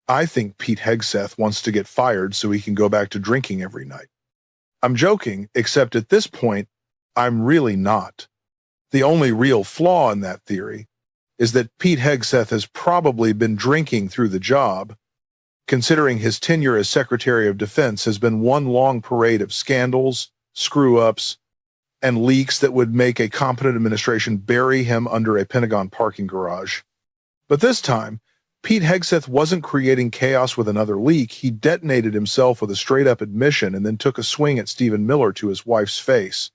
I think Pete Hegseth wants to get fired so he can go back to drinking every night. I'm joking, except at this point, I'm really not. The only real flaw in that theory is that Pete Hegseth has probably been drinking through the job, considering his tenure as Secretary of Defense has been one long parade of scandals, screw-ups, and leaks that would make a competent administration bury him under a Pentagon parking garage. But this time, Pete Hegseth wasn't creating chaos with another leak. He detonated himself with a straight-up admission and then took a swing at Stephen Miller to his wife's face.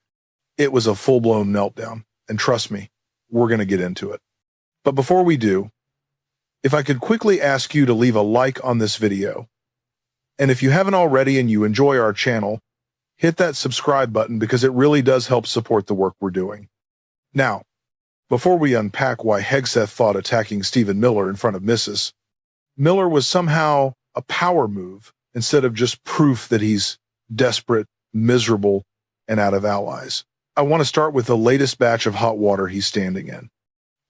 It was a full-blown meltdown, and trust me, we're going to get into it. But before we do, if I could quickly ask you to leave a like on this video, and if you haven't already and you enjoy our channel, hit that subscribe button because it really does help support the work we're doing. Now, before we unpack why Hegseth thought attacking Stephen Miller in front of Mrs. Miller was somehow a power move instead of just proof that he's desperate, miserable, and out of allies, I want to start with the latest batch of hot water he's standing in,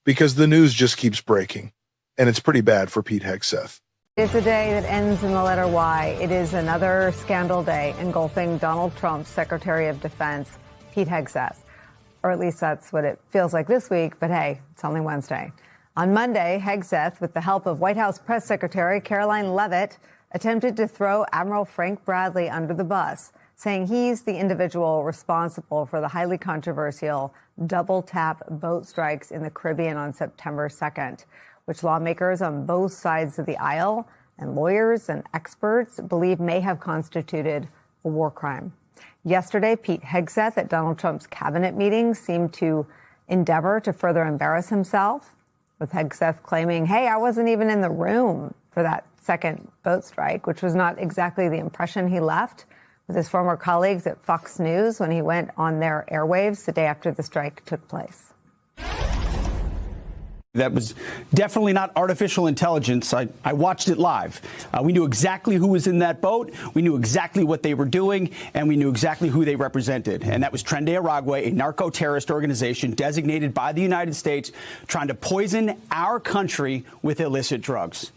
because the news just keeps breaking, and it's pretty bad for Pete Hegseth. It's a day that ends in the letter Y. It is another scandal day engulfing Donald Trump's Secretary of Defense, Pete Hegseth. Or at least that's what it feels like this week, but hey, it's only Wednesday. On Monday, Hegseth, with the help of White House Press Secretary Caroline Leavitt, attempted to throw Admiral Frank Bradley under the bus, saying he's the individual responsible for the highly controversial double-tap boat strikes in the Caribbean on September 2nd, which lawmakers on both sides of the aisle and lawyers and experts believe may have constituted a war crime. Yesterday, Pete Hegseth at Donald Trump's cabinet meeting seemed to endeavor to further embarrass himself, with Hegseth claiming, hey, I wasn't even in the room for that second boat strike, which was not exactly the impression he left with his former colleagues at Fox News when he went on their airwaves the day after the strike took place. That was definitely not artificial intelligence. I watched it live. We knew exactly who was in that boat. We knew exactly what they were doing, and we knew exactly who they represented. And that was Tren de Aragua, a narco-terrorist organization designated by the United States, trying to poison our country with illicit drugs.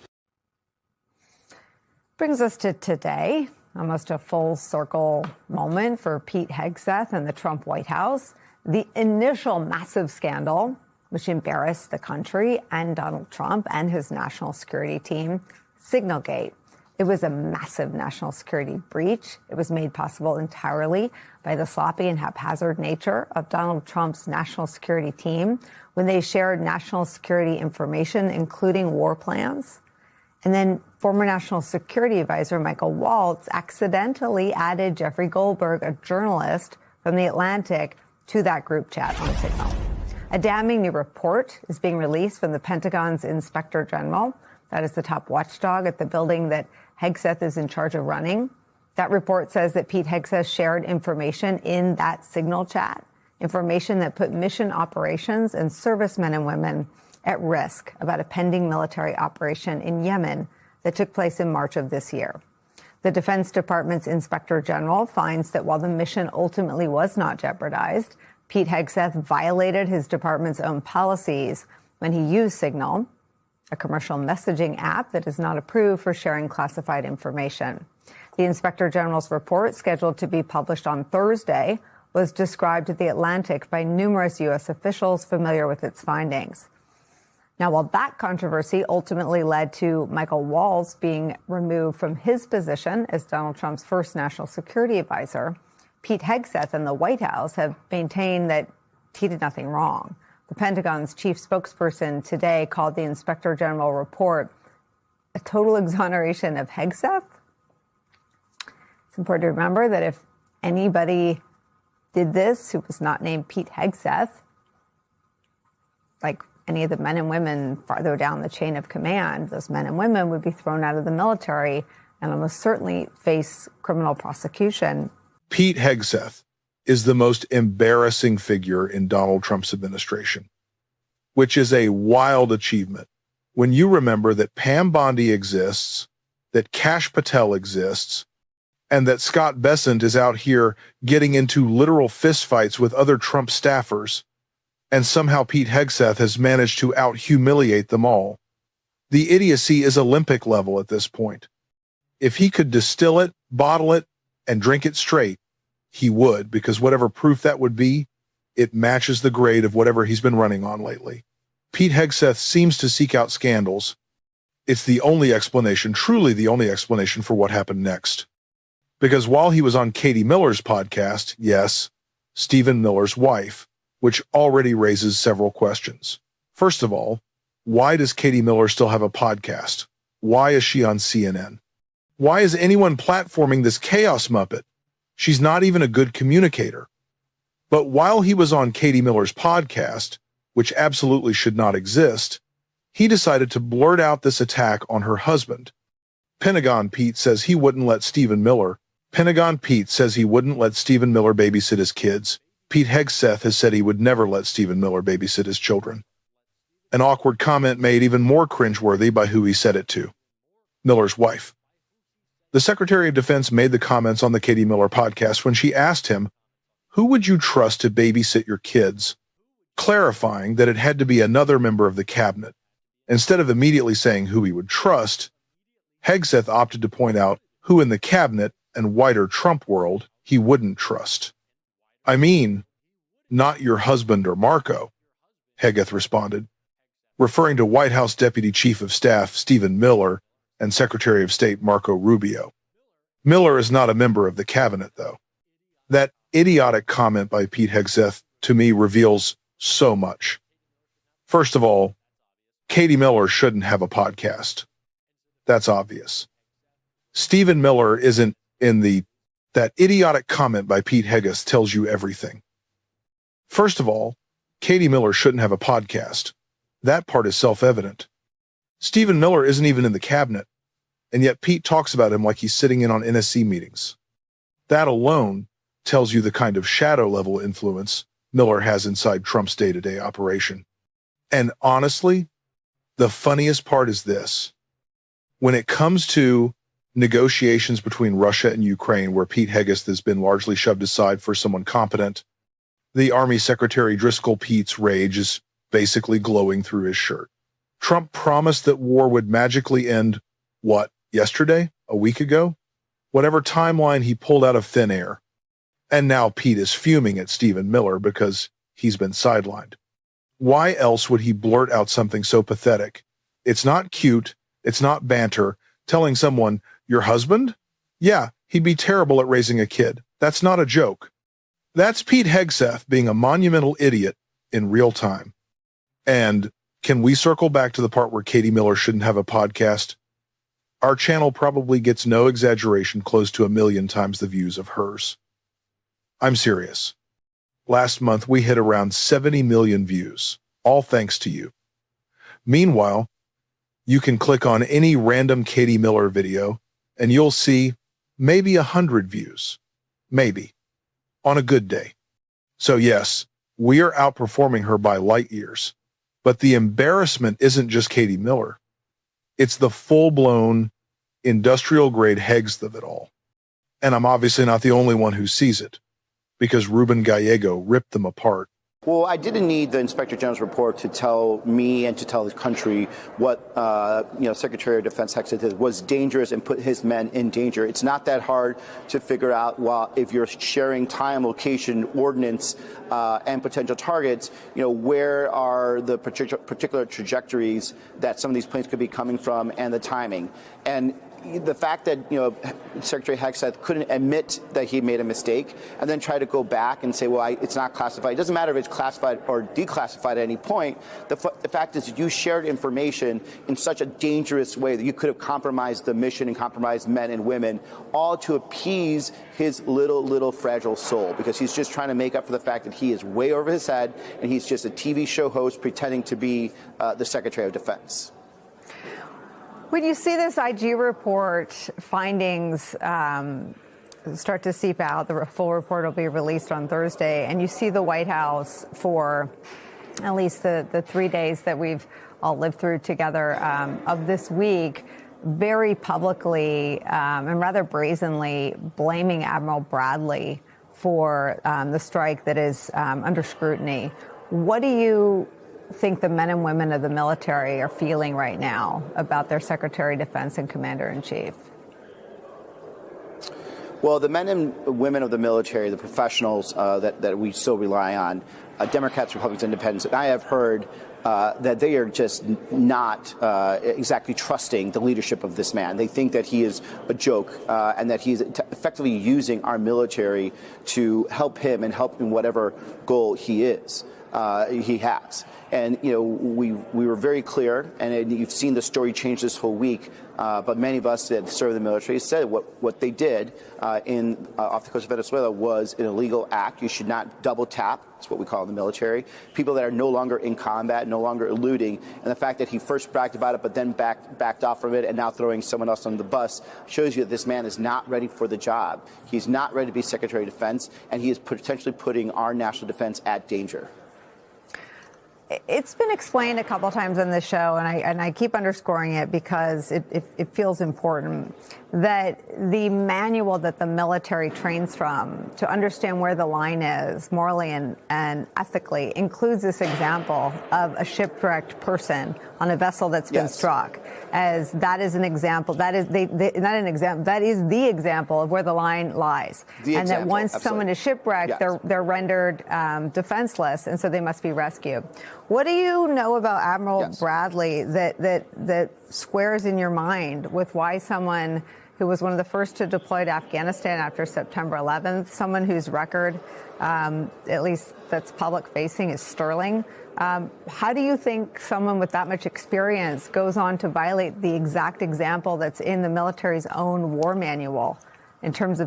Brings us to today, almost a full circle moment for Pete Hegseth and the Trump White House. The initial massive scandal, which embarrassed the country and Donald Trump and his national security team, Signalgate. It was a massive national security breach. It was made possible entirely by the sloppy and haphazard nature of Donald Trump's national security team when they shared national security information, including war plans. And then former National Security Advisor Michael Waltz accidentally added Jeffrey Goldberg, a journalist from The Atlantic, to that group chat on Signal. A damning new report is being released from the Pentagon's Inspector General. That is the top watchdog at the building that Hegseth is in charge of running. That report says that Pete Hegseth shared information in that Signal chat, information that put mission operations and servicemen and women at risk about a pending military operation in Yemen that took place in March of this year. The Defense Department's Inspector General finds that while the mission ultimately was not jeopardized, Pete Hegseth violated his department's own policies when he used Signal, a commercial messaging app that is not approved for sharing classified information. The Inspector General's report, scheduled to be published on Thursday, was described to The Atlantic by numerous U.S. officials familiar with its findings. Now, while that controversy ultimately led to Michael Waltz being removed from his position as Donald Trump's first national security advisor, Pete Hegseth and the White House have maintained that he did nothing wrong. The Pentagon's chief spokesperson today called the Inspector General report a total exoneration of Hegseth. It's important to remember that if anybody did this who was not named Pete Hegseth, like any of the men and women farther down the chain of command, those men and women would be thrown out of the military and almost certainly face criminal prosecution. Pete Hegseth is the most embarrassing figure in Donald Trump's administration, which is a wild achievement when you remember that Pam Bondi exists, that Kash Patel exists, and that Scott Bessent is out here getting into literal fistfights with other Trump staffers, and somehow Pete Hegseth has managed to out-humiliate them all. The idiocy is Olympic level at this point. If he could distill it, bottle it, and drink it straight, he would, because whatever proof that would be, it matches the grade of whatever he's been running on lately. Pete Hegseth seems to seek out scandals. It's the only explanation, truly the only explanation for what happened next. Because while he was on Katie Miller's podcast, yes, Stephen Miller's wife, which already raises several questions. First of all, why does Katie Miller still have a podcast? Why is she on CNN? Why is anyone platforming this chaos muppet? She's not even a good communicator. But while he was on Katie Miller's podcast, which absolutely should not exist, he decided to blurt out this attack on her husband. Pentagon Pete says he wouldn't let Stephen Miller babysit his kids. Pete Hegseth has said he would never let Stephen Miller babysit his children. An awkward comment made even more cringeworthy by who he said it to. Miller's wife. The Secretary of Defense made the comments on the Katie Miller podcast when she asked him, "Who would you trust to babysit your kids?" clarifying that it had to be another member of the cabinet. Instead of immediately saying who he would trust, Hegseth opted to point out who in the cabinet and wider Trump world he wouldn't trust. "I mean, not your husband or Marco," Hegseth responded, referring to White House Deputy Chief of Staff Stephen Miller and Secretary of State Marco Rubio. Miller is not a member of the cabinet, though. That idiotic comment by Pete Hegseth, to me, reveals so much. First of all, Katie Miller shouldn't have a podcast. That's obvious. Stephen Miller isn't in that idiotic comment by Pete Hegseth tells you everything. First of all, Katie Miller shouldn't have a podcast. That part is self-evident. Stephen Miller isn't even in the cabinet, and yet Pete talks about him like he's sitting in on NSC meetings. That alone tells you the kind of shadow-level influence Miller has inside Trump's day-to-day operation. And honestly, the funniest part is this. When it comes to negotiations between Russia and Ukraine, where Pete Hegseth has been largely shoved aside for someone competent, the Army Secretary Driscoll Pete's rage is basically glowing through his shirt. Trump promised that war would magically end, yesterday? A week ago? Whatever timeline he pulled out of thin air. And now Pete is fuming at Stephen Miller because he's been sidelined. Why else would he blurt out something so pathetic? It's not cute, it's not banter, telling someone, "Your husband? Yeah, he'd be terrible at raising a kid." That's not a joke. That's Pete Hegseth being a monumental idiot in real time. And can we circle back to the part where Katie Miller shouldn't have a podcast? Our channel probably gets no exaggeration close to 1 million times the views of hers. I'm serious. Last month, we hit around 70 million views, all thanks to you. Meanwhile, you can click on any random Katie Miller video, and you'll see maybe 100 views. Maybe. On a good day. So yes, we are outperforming her by light years. But the embarrassment isn't just Katie Miller. It's the full-blown, industrial-grade Hegseth of it all. And I'm obviously not the only one who sees it, because Ruben Gallego ripped them apart. Well, I didn't need the Inspector General's report to tell me and to tell the country what, Secretary of Defense Hegseth was dangerous and put his men in danger. It's not that hard to figure out, if you're sharing time, location, ordnance, and potential targets, where are the particular trajectories that some of these planes could be coming from and the timing. And the fact that, Secretary Hegseth couldn't admit that he made a mistake and then try to go back and say, it's not classified. It doesn't matter if it's classified or declassified at any point. The fact is that you shared information in such a dangerous way that you could have compromised the mission and compromised men and women, all to appease his little fragile soul, because he's just trying to make up for the fact that he is way over his head and he's just a TV show host pretending to be the Secretary of Defense. When you see this IG report findings start to seep out, the full report will be released on Thursday, and you see the White House for at least the 3 days that we've all lived through together of this week, very publicly and rather brazenly blaming Admiral Bradley for the strike that is under scrutiny. What do you think the men and women of the military are feeling right now about their Secretary of Defense and Commander-in-Chief? Well, the men and women of the military, the professionals that we still rely on, Democrats, Republicans, Independents, and I have heard that they are just not exactly trusting the leadership of this man. They think that he is a joke and that he's effectively using our military to help him and help in whatever goal he has. And, you know, we were very clear, and you've seen the story change this whole week, but many of us that serve the military said what they did off the coast of Venezuela was an illegal act. You should not double tap. That's what we call in the military. People that are no longer in combat, no longer eluding, and the fact that he first bragged about it but then backed off from it and now throwing someone else on the bus shows you that this man is not ready for the job. He's not ready to be Secretary of Defense, and he is potentially putting our national defense at danger. It's been explained a couple times on this show, and I keep underscoring it because it feels important, that the manual that the military trains from to understand where the line is morally and ethically includes this example of a shipwrecked person on a vessel that's been struck. As that is an example, that is not an example, that is the example of where the line lies. And that once someone is shipwrecked, they're rendered defenseless, and so they must be rescued. What do you know about Admiral Bradley that squares in your mind with why someone who was one of the first to deploy to Afghanistan after September 11th, someone whose record, at least that's public-facing, is sterling? How do you think someone with that much experience goes on to violate the exact example that's in the military's own war manual in terms of